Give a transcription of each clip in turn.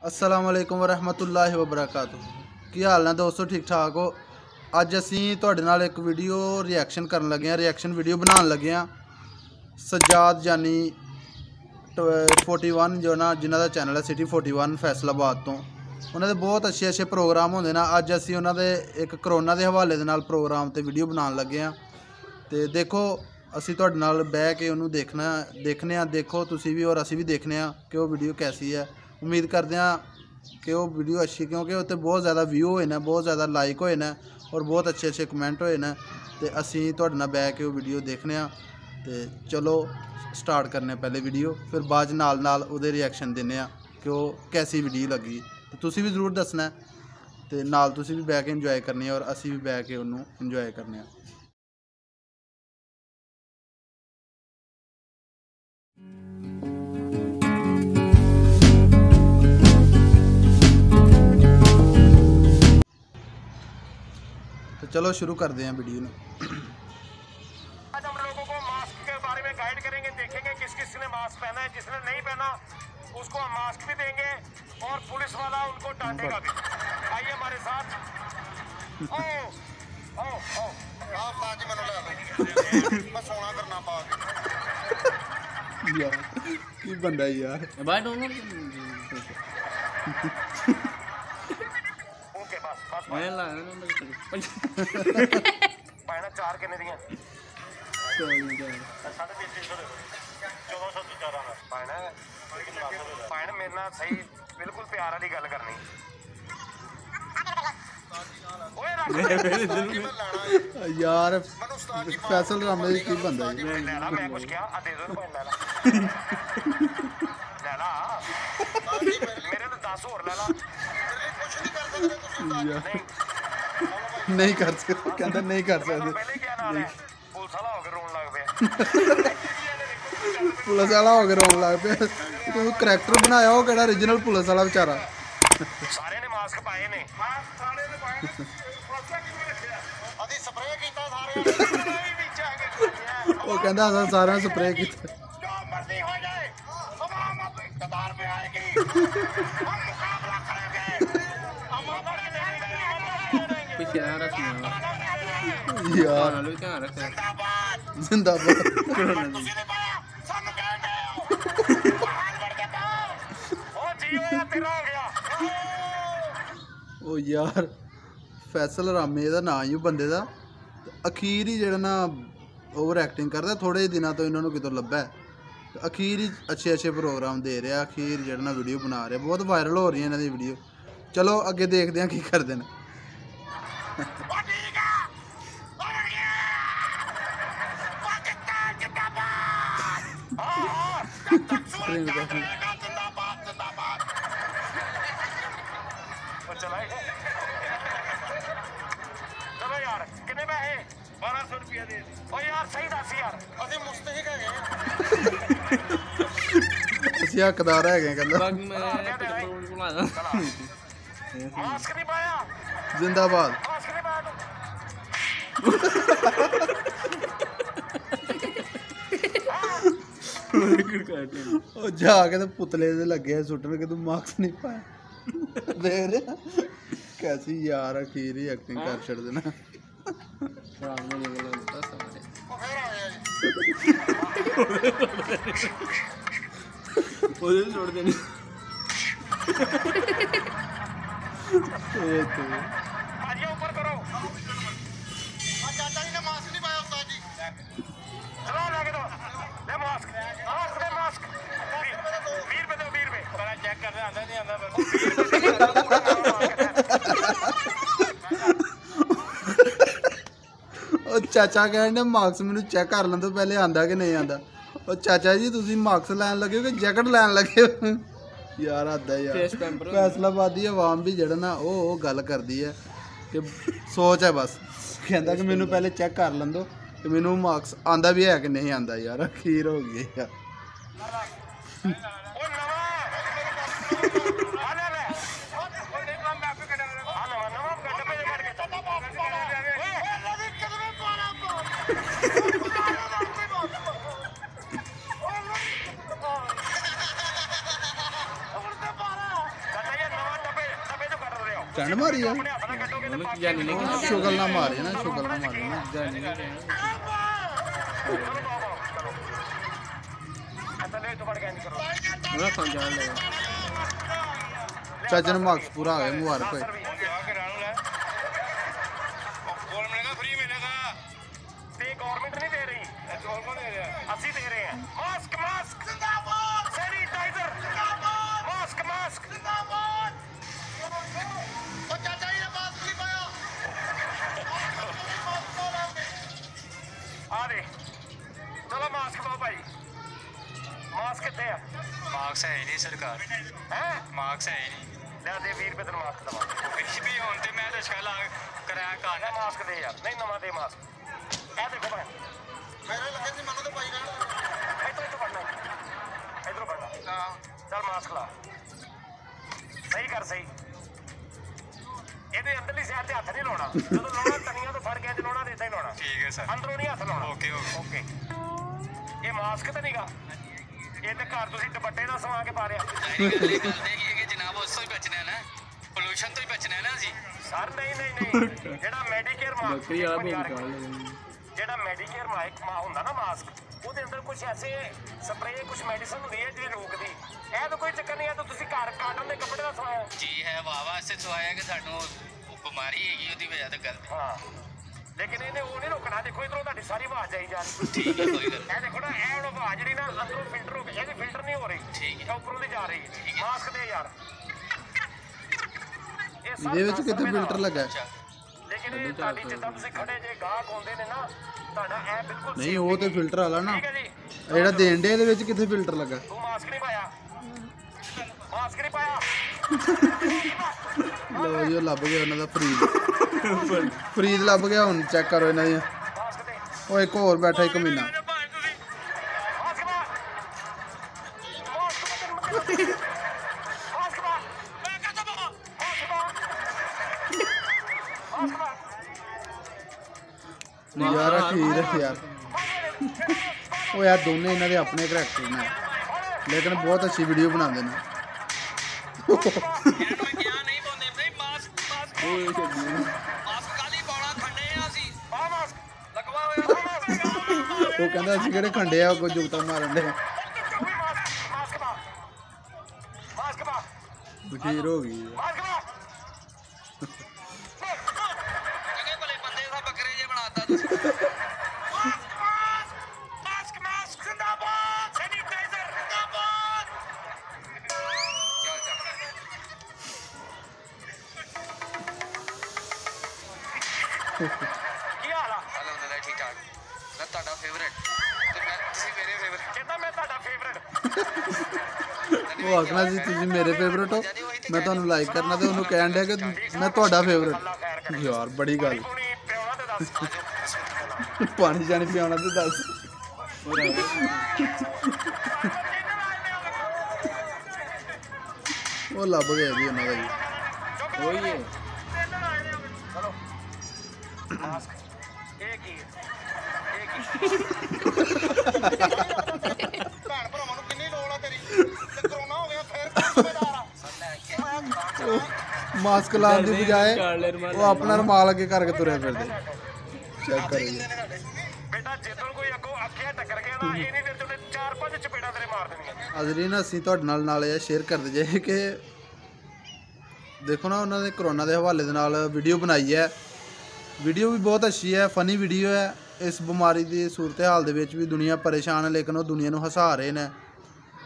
अस्सलाम वालेकुम वरहमतुल्लाहि वबरकातुहू। की हाल ने दोस्तों, ठीक ठाक हो? अज असी तुहाडे नाल एक वीडियो रिएक्शन करन लगे हैं, रिएक्शन वीडियो बनाने लगे हैं। सज्जाद जानी 41 जो ना जिन्हों का चैनल है सिटी 41 फैसलाबाद तो उन्होंने बहुत अच्छे अच्छे प्रोग्राम होंगे ना। अज असी उन्होंने एक करोना के हवाले दे नाल प्रोग्राम ते वीडियो बनाने लगे हैं। तो देखो असी तुहाडे नाल बह के उन्होंने देखने देखो तुसी भी और असी भी देखने कि वो वीडियो कैसी है। उम्मीद करते हैं कि वो वीडियो अच्छी, क्योंकि उत्ते बहुत ज़्यादा व्यू होए ने, बहुत ज़्यादा लाइक होए ने और बहुत अच्छे अच्छे कमेंट होए ने। तो असी तुहाडे नाल बह के वो वीडियो देखने। तो चलो स्टार्ट करने पहले वीडियो, फिर बाद नाल नाल उहदे रिएक्शन देने कि वो कैसी वीडियो लगी। तो तुसी भी जरूर दसना, तो नाल तुसी भी बह के इंजॉय करनी और असी भी बह के उन्होंने इंजॉय करने। तो चलो शुरू करते हैं वीडियो में। आज हम लोगों को मास्क के बारे में गाइड करेंगे, देखेंगे किस किस ने मास्क पहना है, जिसने नहीं पहना उसको हम मास्क भी देंगे और पुलिस वाला उनको डांटेगा भी। आइए हमारे साथ। ओ ओ ओ आप बाजी मनो ले मैं सोना करना पा यार की बंदा यार बाय दोनों ओके बस बस मैं ला पाना चार किन्ने दियां 1414 पाना मेरे नाल सही बिल्कुल प्यार वाली गल करनी। यार फैसल रामे की बंदा मैं कुछ क्या दे दो लैला मेरे तो 10 और लैला नहीं कर सकते, कहता नहीं कर सकते। पहले क्या नाल है पुलिस वाला होकर रोन लग पे पुलिस वाला हो गया रोन लग पे। तू करैक्टर बनाया हो केड़ा ओरिजिनल पुलिस वाला बेचारा। सारे ने मास्क पाए ने सारे ने पाए अभी स्प्रे कीता सारे नीचे आके वो कहता असां सारा स्प्रे कीता। जो मर्जी हो जाए तमाम अब इक़्तिदार में आएगी हम मुकाबला करेंगे हम बड़े लड़ेंगे पीछे आ रहा है यार ना लोग क्या रखा है जिंदाबाद। तुसी ने पाया सानू कहंदे हो बाहर बढ़ के ओ जीओ तेरा हो गया ओ यार फैसल रामे का नाम ही बंदे का अखीर ही जो ना ओवर एक्टिंग करता, थोड़े दिनों तो इन्होंने कितों लभा है। अखीर ही अच्छे अच्छे प्रोग्राम दे रहा, अखीर जो ना वीडियो बना रहे, बहुत वायरल हो रही है इन्हों की वीडियो। चलो अगे देखते हैं की करते हैं। चलो यार कितने पैसे 1200 रुपया दे ओ यार सही दस यार अभी मुस्तहिक है ਅਸੀਂ ਹੱਕਦਾਰ ਹੈਗੇ ਕਹਿੰਦਾ। बाकी मैं पेट्रोल को लाया मास्क नहीं पाया जिंदाबाद। मास्क नहीं पाया ਉਹ ਜਾ ਕੇ ਤੇ ਪੁਤਲੇ ਦੇ ਲੱਗੇ ਸੁੱਟਣ ਕਿ ਤੂੰ ਮਾਸਕ ਨਹੀਂ ਪਾਇਆ। ਦੇਖ ਰਿਹਾ कैसी यार अखीर ही एक्टिंग कर छड़ देना। छोड़ देनी आइए ऊपर करो चाचा जी ने मास्क नहीं पाया उस्ताद जी चलो लगे दो ले मास्क मास्क दे मास्क 20 रुपए दो 20 रुपए पहले चेक कर रहे आंदा नहीं आंदा चाचा कहने मास्क मैनू चेक कर लें तो पहले आंदा कि नहीं आंदा। और चाचा जी तुम मास्क लैन लगे हो कि जैकेट लैन लगे हो? यार आदा यार फैसलाबादी आवाम भी जड़ा ना वो गल करती है कि सोच है बस, कहता कि मैनू पहले चेक कर लें दो कि मैनू मास्क आंदा भी है कि नहीं आंदा। यार अखीर हो गई यार। चाचा स्टैंड मारी है अपने हाथ ना कटोगे तो ਉਹਨੂੰ ਜਾਨੀ ਨਹੀਂ ਉਹ ਸ਼ੁਗਲ ਨਾ ਮਾਰੇ ਨਾ ਸ਼ੁਗਲ ਨਾ ਮਾਰੇ ਨਾ ਜਾਨੀ ਨਹੀਂ ਕਹਿਣਾ चलो बाबा चलो ऐसा ले तो बढ़ के नहीं करो ਉਹਦਾ ਫੋਨ ਜਾਣ ਲੈ ਚਾਚਾ ਨੂੰ ਮਾਰਕਸ ਪੂਰਾ ਆ ਗਿਆ ਮੁਬਾਰਕ ਹੋਏ बोल मिलेगा फ्री मिलेगा ते गवर्नमेंट नहीं दे रही गवर्नमेंट दे रहा है असली दे रहे हैं मास्क मास्क जिंदाबाद सैनिटाइजर जिंदाबाद मास्क मास्क जिंदाबाद ओ चाचा ये मास्क नहीं पाया आ दे चलो मास्क पाओ भाई मास्क कितने है मार्क्स है ही नहीं सरकार हैं मार्क्स है ही नहीं ले दे 20 रुपए तेन मास्क दवा कुछ भी होते मैं तो शैला कराया ले कान मास्क दे यार नहीं नवा दे मास्क ए देखो भाई मेरे लगे सी मनो तो भाई रहना इधर पढ़ना चल मास्क ला सही कर सही ਇਹਦੇ ਅੰਦਰਲੀ ਸਾਈਡ ਤੇ ਹੱਥ ਨਹੀਂ ਲਾਉਣਾ ਜਦੋਂ ਲਾਉਣਾ ਤਣੀਆਂ ਤੋਂ ਫੜ ਕੇ ਇੰਜ ਲਾਉਣਾ ਤੇ ਇਦਾਂ ਹੀ ਲਾਉਣਾ ठीक है सर ਅੰਦਰੋਂ ਨਹੀਂ ਹੱਥ ਲਾਉਣਾ ओके ओके ਓਕੇ ਇਹ ਮਾਸਕ ਤਾਂ ਨਹੀਂਗਾ ਇਹ ਤੇ ਘਰ ਤੁਸੀਂ ਦੁਪੱਟੇ ਦਾ ਸਵਾ ਕੇ ਪਾ ਰਿਆ गल कि जनाब उससे ही बचना है ना पोल्यूशन तो ही बचना है ना जी ਸਰ ਨਹੀਂ ਜਿਹੜਾ ਮੈਡੀਕੇਅਰ ਬੱਕਰੀ ਵਾਲਾ ਵੀ ਮਾਸਕ ਨਿਕਾਲ ਲੈ ਜਿਹੜਾ ਮੈਡੀਕੇਅਰ ਹੁੰਦਾ ਨਾ ਮਾਸਕ ਉਹਦੇ ਅੰਦਰ ਕੁਝ ਐਸੇ ਸਪਰੇਅ ਕੁਝ ਮੈਡੀਸਨ ਹੁੰਦੀ ਹੈ ਜਿਹੜੀ ਰੋਕਦੀ ਇਹ ਤਾਂ ਕੋਈ ਚੱਕਰ ਨਹੀਂ ਹੈ ਤਾਂ ਤੁਸੀਂ ਘਰ ਕਾਟਨ ਦੇ ਕੱਪੜੇ ਦਾ ਸਵਾਇਆ जी है वाह से सवाया कि सानू बीमारी हैगी ਉਹਦੀ ਵਜ੍ਹਾ ਤੋਂ ਗਲਤ ਹਾਂ ਲੇਕਿਨ ਇਹਨੇ ਉਹ ਨਹੀਂ ਰੋਕਣਾ ਦੇਖੋ ਇਧਰੋਂ ਤੁਹਾਡੀ ਸਾਰੀ ਆਵਾਜ਼ ਆਈ ਜਾ ਰਹੀ ठीक है कोई गल ਇਹ ਦੇਖੋ ਨਾ ਇਹ ਹੁਣ ਆਵਾਜ਼ ਜਿਹੜੀ ਨਾ ਅੰਦਰੋਂ ਫਿਲਟਰ ਹੋ ਗਈ ਇਹਦੀ ਫਿਲਟਰ ਨਹੀਂ ਹੋ ਰਹੀ ठीक ਇਹ ਉੱਪਰੋਂ ਦੀ ਜਾ ਰਹੀ ਹੈ ਮਾਸਕ ਦੇ ਯਾਰ ਇਹਦੇ ਵਿੱਚ ਕਿਤੇ ਫਿਲਟਰ ਲੱਗਾ ਹੈ? ਲੇਕਿਨ ਇਹ ਤੁਹਾਡੀ ਜਿੱਦਾਂ ਤੁਸੀਂ ਖੜੇ ਜੇ ਗਾਹਕ ਆਉਂਦੇ ਨੇ ਨਾ ਤੁਹਾਡਾ ਇਹ ਬਿਲਕੁਲ ਨਹੀਂ ਉਹ ਤੇ ਫਿਲਟਰ ਵਾਲਾ ਨਾ ਠੀਕ ਹੈ ਜੀ ਜਿਹੜਾ ਦੇਣ ਦੇ ਇਹਦੇ ਵਿੱਚ ਕਿੱਥੇ ਫਿਲਟਰ ਲੱਗਾ ਤੂੰ ਮਾਸਕ ਨਹੀਂ ਪਾਇਆ ਮਾਸਕ ਨਹੀਂ ਪਾਇਆ ਲਓ ਜੀ ਉਹ ਲੱਭ ਗਿਆ ਉਹਨਾਂ ਦਾ ਫਰੀਦ ਫਰੀਦ ਲੱਭ ਗਿਆ ਹੁਣ ਚੈੱਕ ਕਰੋ ਇਹਨਾਂ ਦੀਆਂ ਮਾਸਕ ਦੇ ਉਹ ਇੱਕ ਹੋਰ ਬੈਠਾ ਇੱਕ ਮਹੀਨਾ ਮਾਸਕ ਪਾ ਮਾਸਕ ਪਾ ਮੈਂ ਕਹਤਾ ਬਾਬਾ ਮਾਸਕ ਪਾ ਮਾਸਕ ਪਾ ਯਾਰ ਠੀਕ ਹੈ ਯਾਰ ਉਹ ਯਾਰ ਦੋਨੇ ਇਹਨਾਂ ਦੇ ਆਪਣੇ ਕਰੈਕਟਰ ਨੇ ਲੇਕਿਨ ਬਹੁਤ ਅੱਛੀ ਵੀਡੀਓ ਬਣਾਉਂਦੇ ਨੇ ਮੈਂ ਕਿਹਾ ਨਹੀਂ ਪਾਉਂਦੇ ਨਹੀਂ ਮਾਸਕ ਮਾਸਕ ਉਹ ਛੱਡੀ ਮਾਸਕ ਕਾਲੀ ਪਾਉਣਾ ਖੰਡੇ ਆ ਅਸੀਂ ਪਾ ਮਾਸਕ ਲਗਵਾ ਹੋਇਆ ਮਾਸਕ ਉਹ ਕਹਿੰਦਾ ਅਸੀਂ ਕਿਹੜੇ ਖੰਡੇ ਆ ਕੋਈ ਜੁਗਤਾ ਮਾਰਨ ਦੇ ਮਾਸਕ ਪਾ ਮਾਸਕ ਪਾ ਬਖੀਰ ਹੋ ਗਈ ਮਾਸਕ ਪਾ ਚੰਗੇ ਭਲੇ ਬੰਦੇ ਦਾ ਬੱਕਰੇ ਜੇ ਬਣਾਤਾ ਤੁਸੀਂ मास्क मास्क जिंदाबाद सैनिटाइजर जिंदाबाद ਚੱਲ ਚੱਲ ਕੀ ਹਾਲ ਆ ਅਲਹਮਦੁਲਿਲਾ ਠੀਕ ਠਾਕ ਮੈਂ ਤੁਹਾਡਾ ਫੇਵਰੇਟ ਤੇ ਮੈਂ ਤੁਸੀਂ ਮੇਰੇ ਫੇਵਰੇਟ ਕਹਿੰਦਾ ਮੈਂ ਤੁਹਾਡਾ ਫੇਵਰਟ ਉਹ ਆਖਣਾ ਸੀ ਤੁਸੀਂ ਮੇਰੇ ਫੇਵਰਟ ਹੋ ਮੈਂ ਤੁਹਾਨੂੰ ਲਾਈਕ ਕਰਨਾ ਤੇ ਉਹਨੂੰ ਕਹਿਣ ਡਿਆ ਕਿ ਮੈਂ ਤੁਹਾਡਾ ਫੇਵਰਟ ਯਾਰ ਬੜੀ ਗੱਲ ਪੂਣੀ ਪਿਉਣਾ ਤੇ ਦੱਸ ਪਾਣੀ ਜਾਣੀ ਪਿਆਉਣਾ ਤੇ ਦੱਸ ਉਹ ਲੱਭ ਗਿਆ ਜੀ ਉਹਨਾਂ ਦਾ ਜੀ ਉਹੀ ਹੈ ਚਲੋ ਮਾਸਕ ਇਹ ਕੀ ਇਹ ਕੀ ਭੈਣ ਭਰਾਵਾਂ ਨੂੰ ਕਿੰਨੀ ਲੋੜ ਆ ਤੇਰੀ ਤੇ ਕਰੋਨਾ ਹੋ ਗਿਆ ਫੇਰ ਜ਼ਿੰਮੇਦਾਰ ਆ ਮਾਸਕ ਲਾਉਣ ਦੀ ਬਜਾਏ ਨਿਕਾਲ ਲੈ ਰੁਮਾਲ ਉਹ ਆਪਣਾ ਰੁਮਾਲ ਅੱਗੇ ਕਰਕੇ ਤੁਰੇ ਫਿਰਦੇ ਚੈੱਕ ਕਰੋ ਜੀ ਬੇਟਾ ਜਦੋਂ ਕੋਈ ਅੱਗੋਂ ਅੱਖਿਆ ਟੱਕਰ ਗਿਆ ਨਾ ਇਹ ਨਹੀਂ ਫਿਰ ਤੇ 4-5 ਚਪੇੜਾਂ ਤੇਰੇ ਮਾਰ ਦੇਣੀਆਂ ਅਜ਼ਰੀਨ ਅਸੀਂ ਤੁਹਾਡੇ ਨਾਲ ਇਹ ਸ਼ੇਅਰ ਕਰਦੇ ਜਾਈਏ ਕਿ ਦੇਖੋ ਨਾ ਉਹਨਾਂ ਨੇ ਕਰੋਨਾ ਦੇ ਹਵਾਲੇ ਦੇ ਨਾਲ ਵੀਡੀਓ ਬਣਾਈ ਹੈ ਵੀਡੀਓ ਵੀ ਬਹੁਤ ਅੱਛੀ ਹੈ ਫਨੀ ਵੀਡੀਓ ਹੈ ਇਸ ਬਿਮਾਰੀ ਦੀ ਸੂਰਤ ਹਾਲ ਦੇ ਵਿੱਚ ਵੀ ਦੁਨੀਆ ਪਰੇਸ਼ਾਨ ਹੈ ਲੇਕਿਨ ਉਹ ਦੁਨੀਆ ਨੂੰ ਹਸਾ ਰਹੇ ਨੇ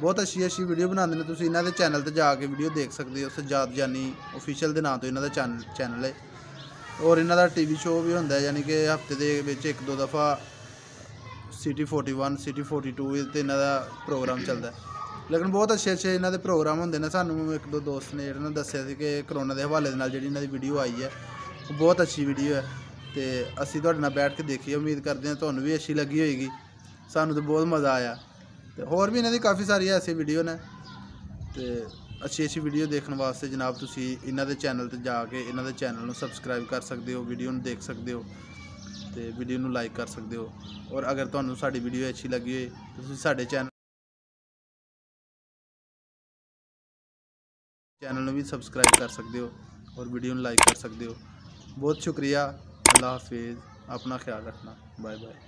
ਬਹੁਤ ਅੱਛੀ ਵੀਡੀਓ ਬਣਾਉਂਦੇ ਨੇ ਤੁਸੀਂ ਇਹਨਾਂ ਦੇ ਚੈਨਲ ਤੇ ਜਾ ਕੇ ਵੀਡੀਓ ਦੇਖ ਸਕਦੇ ਹੋ ਸਜਾਦ ਜਾਨੀ ਆਫੀਸ਼ੀਅਲ ਦੇ ਨਾਂ ਤੋਂ ਇਹਨਾਂ ਦਾ ਚੈਨਲ ਹੈ ਔਰ ਇਹਨਾਂ ਦਾ ਟੀਵੀ ਸ਼ੋਅ ਵੀ ਹੁੰਦਾ ਯਾਨੀ ਕਿ ਹਫਤੇ ਦੇ ਵਿੱਚ 1-2 ਦਫਾ ਸਿਟੀ 41 ਸਿਟੀ 42 ਤੇ ਇਹਨਾਂ ਦਾ ਪ੍ਰੋਗਰਾਮ ਚੱਲਦਾ ਲੇਕਿਨ ਬਹੁਤ ਅੱਛੇ ਇਹਨਾਂ ਦੇ ਪ੍ਰੋਗਰਾਮ ਹੁੰਦੇ ਨੇ ਸਾਨੂੰ ਇੱਕ ਦੋ ਦੋਸਤ ਨੇ ਜਿਹੜੇ ਨੇ ਦੱਸਿਆ ਸੀ ਕਿ ਕਰੋਨਾ ਦੇ ਹਵਾਲੇ ਦੇ ਨਾਲ ਜਿਹੜੀ ਇਹਨਾਂ ਦੀ ਵੀਡੀਓ ਆਈ ਹੈ ਉਹ ਬਹੁਤ ਅੱਛੀ ਵੀਡੀਓ ਹੈ ਤੇ ਅਸੀਂ ਤੁਹਾਡੇ ਨਾਲ ਬੈਠ ਕੇ ਦੇਖੀ ਉਮੀਦ ਕਰਦੇ ਹਾਂ ਤੁਹਾਨੂੰ ਵੀ ਅੱਛੀ ਲੱਗੀ ਹੋਏਗੀ ਸਾਨੂੰ ਤਾਂ ਬਹੁਤ ਮਜ਼ਾ ਆਇਆ ਤੇ ਹੋਰ ਵੀ ਇਹਨਾਂ ਦੀ ਕਾਫੀ ਸਾਰੀਆਂ ਐਸੀ ਵੀਡੀਓ ਨੇ ਤੇ ਅੱਛੀ ਵੀਡੀਓ ਦੇਖਣ ਵਾਸਤੇ ਜਨਾਬ ਤੁਸੀਂ ਇਹਨਾਂ ਦੇ ਚੈਨਲ ਤੇ ਜਾ ਕੇ ਇਹਨਾਂ ਦੇ ਚੈਨਲ ਨੂੰ ਸਬਸਕ੍ਰਾਈਬ ਕਰ ਸਕਦੇ ਹੋ ਵੀਡੀਓ ਨੂੰ ਦੇਖ ਸਕਦੇ ਹੋ ਤੇ ਵੀਡੀਓ ਨੂੰ ਲਾਈਕ ਕਰ ਸਕਦੇ ਹੋ ਔਰ ਅਗਰ ਤੁਹਾਨੂੰ ਸਾਡੀ ਵੀਡੀਓ ਅੱਛੀ ਲੱਗੀ ਹੋਏ ਤੁਸੀਂ ਸਾਡੇ ਚੈਨਲ ਨੂੰ ਵੀ ਸਬਸਕ੍ਰਾਈਬ ਕਰ ਸਕਦੇ ਹੋ और वीडियो ਨੂੰ लाइक कर सकते हो। बहुत शुक्रिया। अल्लाह हाफिज़। अपना ख्याल रखना। Bye bye.